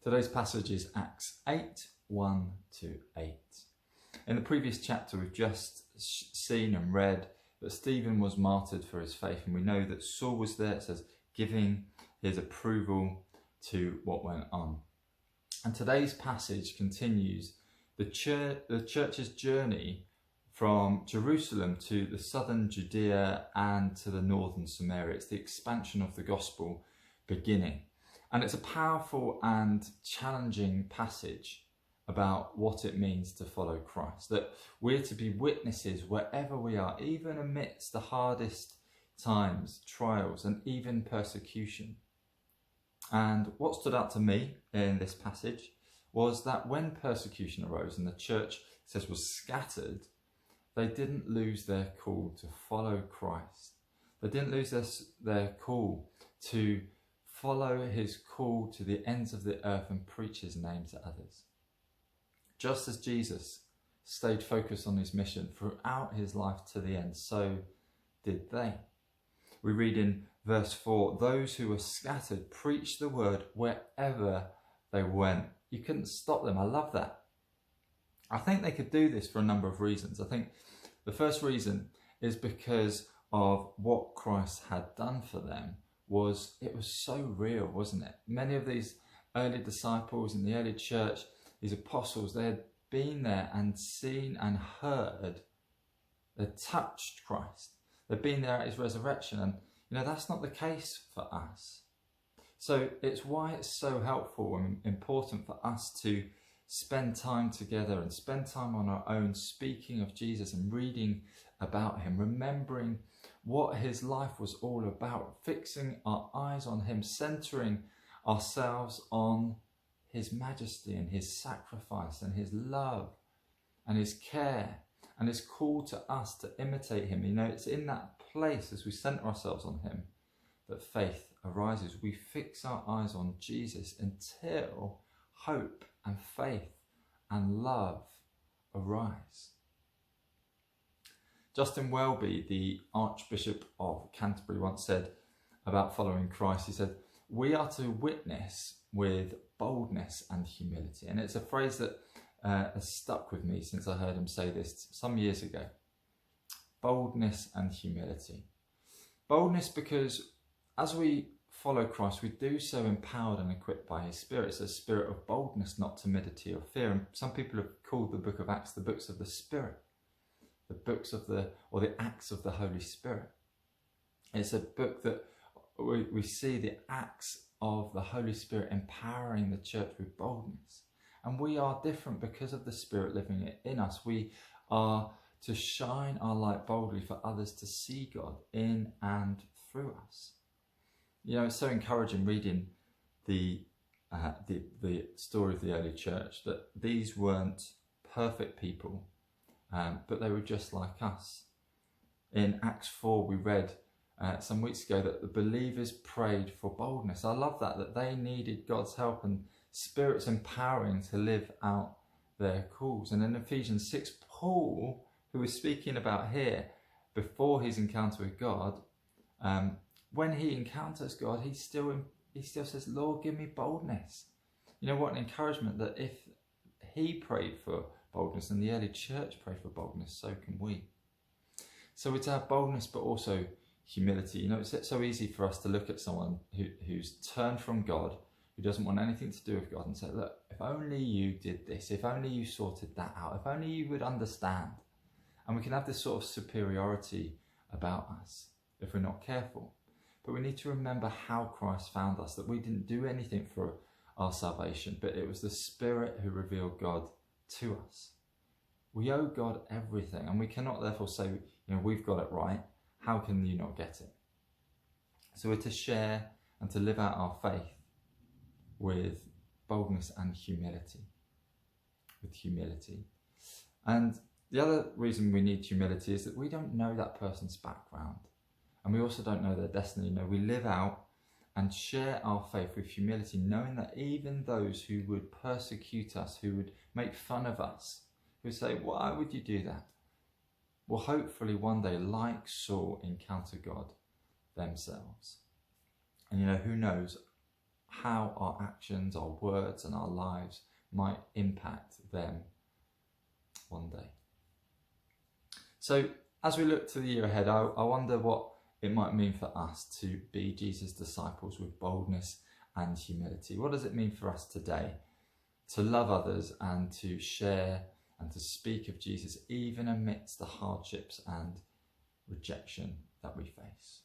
Today's passage is Acts 8, 1 to 8. In the previous chapter, we've just seen and read that Stephen was martyred for his faith, and we know that Saul was there, it says, giving his approval to what went on. And today's passage continues the church's journey from Jerusalem to the southern Judea and to the northern Samaria. It's the expansion of the gospel beginning. And it's a powerful and challenging passage about what it means to follow Christ. That we're to be witnesses wherever we are, even amidst the hardest times, trials, and even persecution. And what stood out to me in this passage was that when persecution arose and the church, it says, was scattered, they didn't lose their call to follow Christ. They didn't lose their call to follow his call to the ends of the earth and preach his name to others. Just as Jesus stayed focused on his mission throughout his life to the end, so did they. We read in verse 4, those who were scattered preached the word wherever they went. You couldn't stop them. I love that. I think they could do this for a number of reasons. I think the first reason is because of what Christ had done for them. It was so real, wasn't it? Many of these early disciples in the early church, these apostles, they had been there and seen and heard. They touched Christ. They'd been there at his resurrection. And, that's not the case for us. So it's why it's so helpful and important for us to spend time together and spend time on our own, speaking of Jesus and reading about him, remembering what his life was all about, fixing our eyes on him, centering ourselves on his majesty and his sacrifice and his love and his care and his call to us to imitate him. It's in that place as we center ourselves on him that faith arises. We fix our eyes on Jesus until hope and faith and love arise. Justin Welby, the Archbishop of Canterbury, once said about following Christ, he said, we are to witness with boldness and humility. And it's a phrase that has stuck with me since I heard him say this some years ago. Boldness and humility. Boldness because as we follow Christ, we do so empowered and equipped by his Spirit. It's a spirit of boldness, not timidity or fear. And some people have called the book of Acts the books of the Spirit. The books of the acts of the Holy Spirit. It's a book that we see the acts of the Holy Spirit empowering the church with boldness. And we are different because of the Spirit living in us. We are to shine our light boldly for others to see God in and through us. It's so encouraging reading the story of the early church that these weren't perfect people, but they were just like us. In Acts 4, we read some weeks ago that the believers prayed for boldness. I love that they needed God's help and Spirit's empowering to live out their calls. And in Ephesians 6, Paul, who we're speaking about here, before his encounter with God, when he encounters God, he still says, Lord, give me boldness. What an encouragement that if he prayed for boldness and the early church prayed for boldness, so can we. So it's our boldness, but also humility. It's so easy for us to look at someone who's turned from God, who doesn't want anything to do with God, and say, look, if only you did this, if only you sorted that out, if only you would understand. And we can have this sort of superiority about us if we're not careful. But we need to remember how Christ found us, that we didn't do anything for our salvation, but it was the Spirit who revealed God to us. We owe God everything, and we cannot therefore say, we've got it right. How can you not get it? So we're to share and to live out our faith with boldness and humility. With humility. And the other reason we need humility is that we don't know that person's background. And we also don't know their destiny. We live out and share our faith with humility, knowing that even those who would persecute us, who would make fun of us, who would say, why would you do that? Will hopefully one day, like Saul, encounter God themselves. And who knows, how our actions, our words and our lives might impact them one day. So as we look to the year ahead, I wonder what it might mean for us to be Jesus' disciples with boldness and humility. What does it mean for us today to love others and to share and to speak of Jesus even amidst the hardships and rejection that we face?